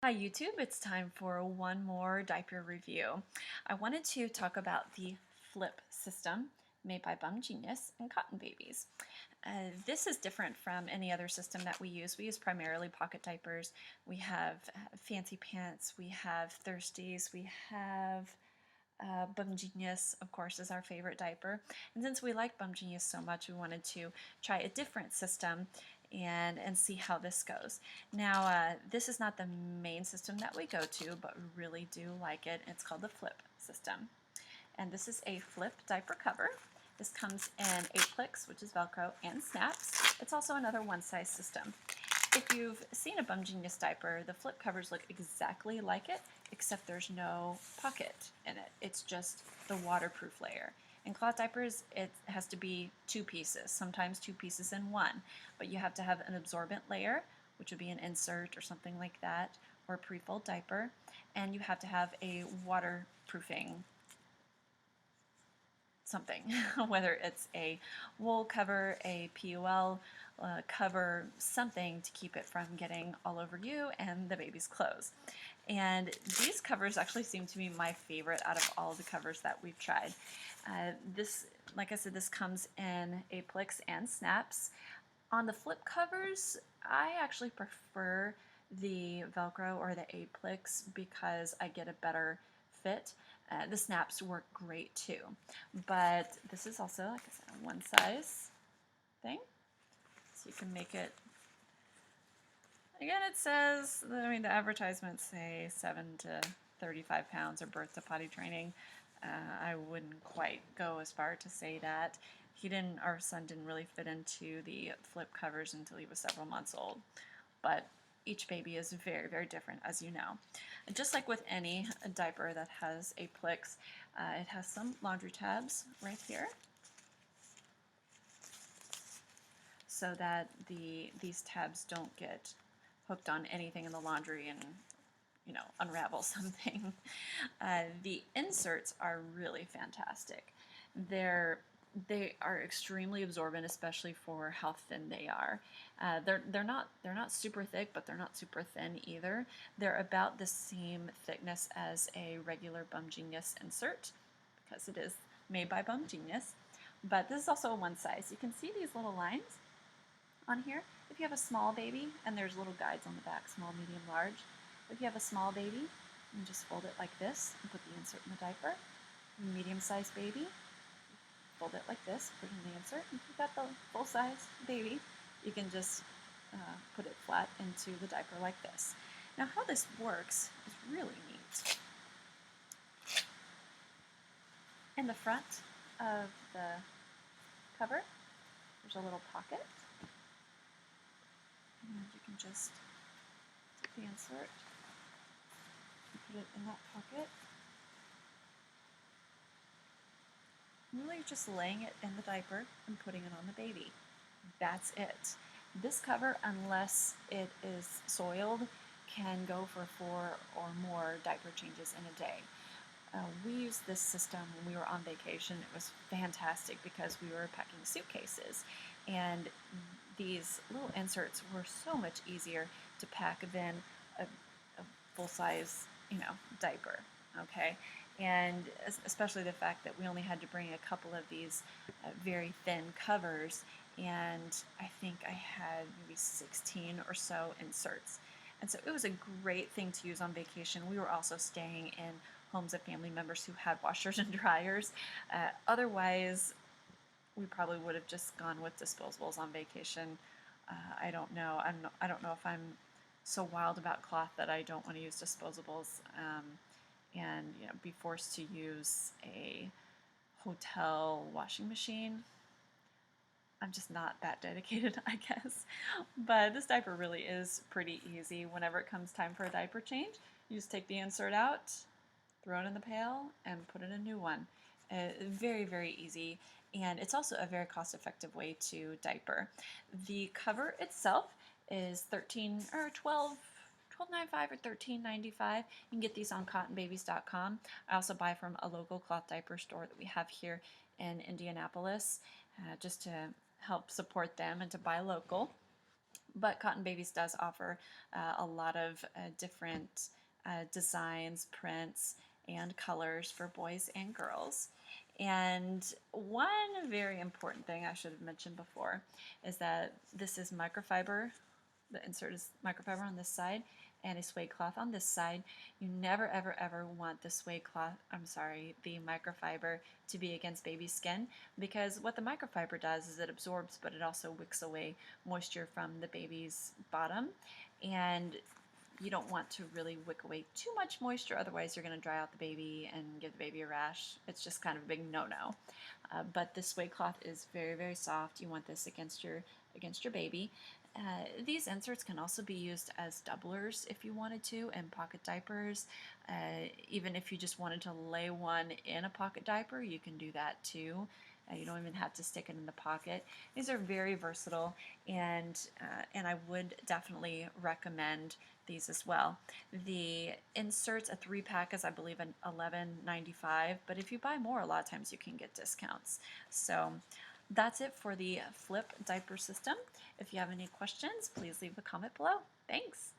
Hi YouTube, it's time for one more diaper review. I wanted to talk about the Flip system made by Bum Genius and Cotton Babies. This is different from any other system that we use. We use primarily pocket diapers. We have fancy pants, we have thirsties, we have Bum Genius, of course, is our favorite diaper. And since we like Bum Genius so much, we wanted to try a different system and see how this goes. Now, this is not the main system that we go to, but we really do like it. It's called the Flip system. And this is a Flip diaper cover. This comes in 8-clicks, which is Velcro, and snaps. It's also another one-size system. If you've seen a Bum Genius diaper, the Flip covers look exactly like it, except there's no pocket in it. It's just the waterproof layer. In cloth diapers, it has to be two pieces, sometimes two pieces in one, but you have to have an absorbent layer, which would be an insert or something like that, or a pre-fold diaper, and you have to have a waterproofing something, whether it's a wool cover, a PUL cover, something to keep it from getting all over you and the baby's clothes. And these covers actually seem to be my favorite out of all the covers that we've tried. This, like I said, this comes in 8-clicks and snaps. On the Flip covers, I actually prefer the Velcro or the 8-clicks because I get a better fit. The snaps work great too, but this is also, like I said, a one-size thing, so you can make it. Again, it says, the advertisements say 7 to 35 pounds or birth to potty training. I wouldn't quite go as far to say that. Our son didn't really fit into the Flip covers until he was several months old, but each baby is very, very different, as you know. And just like with any diaper that has 8-clicks, it has some laundry tabs right here, so that these tabs don't get hooked on anything in the laundry and unravel something. The inserts are really fantastic. They are extremely absorbent, especially for how thin they are. They're not super thick, but they're not super thin either. They're about the same thickness as a regular Bum Genius insert, because it is made by Bum Genius. But this is also a one size. You can see these little lines on here. If you have a small baby, and there's little guides on the back, small, medium, large. If you have a small baby, you can just fold it like this and put the insert in the diaper. Medium-sized baby, fold it like this, put in the insert. If you've got the full-size baby, you can just put it flat into the diaper like this. Now, how this works is really neat. In the front of the cover, there's a little pocket. And you can just take the insert and put it in that pocket. Really just laying it in the diaper and putting it on the baby. That's it. This cover, unless it is soiled, can go for 4 or more diaper changes in a day. We used this system when we were on vacation. It was fantastic because we were packing suitcases, and these little inserts were so much easier to pack than a full-size, diaper. Okay, and especially the fact that we only had to bring a couple of these very thin covers, and I think I had maybe 16 or so inserts. And so it was a great thing to use on vacation. We were also staying in homes of family members who had washers and dryers. Otherwise, we probably would have just gone with disposables on vacation. I don't know. I don't know if I'm so wild about cloth that I don't want to use disposables and be forced to use a hotel washing machine. I'm just not that dedicated, I guess. But this diaper really is pretty easy. Whenever it comes time for a diaper change, you just take the insert out, throw it in the pail, and put in a new one. Very, very easy. And it's also a very cost-effective way to diaper. The cover itself is 13 or 12.95 or 13.95. You can get these on cottonbabies.com. I also buy from a local cloth diaper store that we have here in Indianapolis, just to help support them and to buy local. But Cotton Babies does offer a lot of different designs, prints, and colors for boys and girls. And one very important thing I should have mentioned before is that this is microfiber. The insert is microfiber on this side and a suede cloth on this side. You never ever ever want the suede cloth, the microfiber to be against baby skin, because what the microfiber does is it absorbs, but it also wicks away moisture from the baby's bottom, and you don't want to really wick away too much moisture, otherwise you're going to dry out the baby and give the baby a rash. It's just kind of a big no-no. But this suede cloth is very, very soft. You want this against your baby. These inserts can also be used as doublers if you wanted to in pocket diapers. Even if you just wanted to lay one in a pocket diaper, you can do that too. You don't even have to stick it in the pocket. These are very versatile, and I would definitely recommend these as well. The inserts, a 3-pack is I believe an $11.95, but if you buy more, a lot of times you can get discounts. So that's it for the Flip Diaper System. If you have any questions, please leave a comment below. Thanks.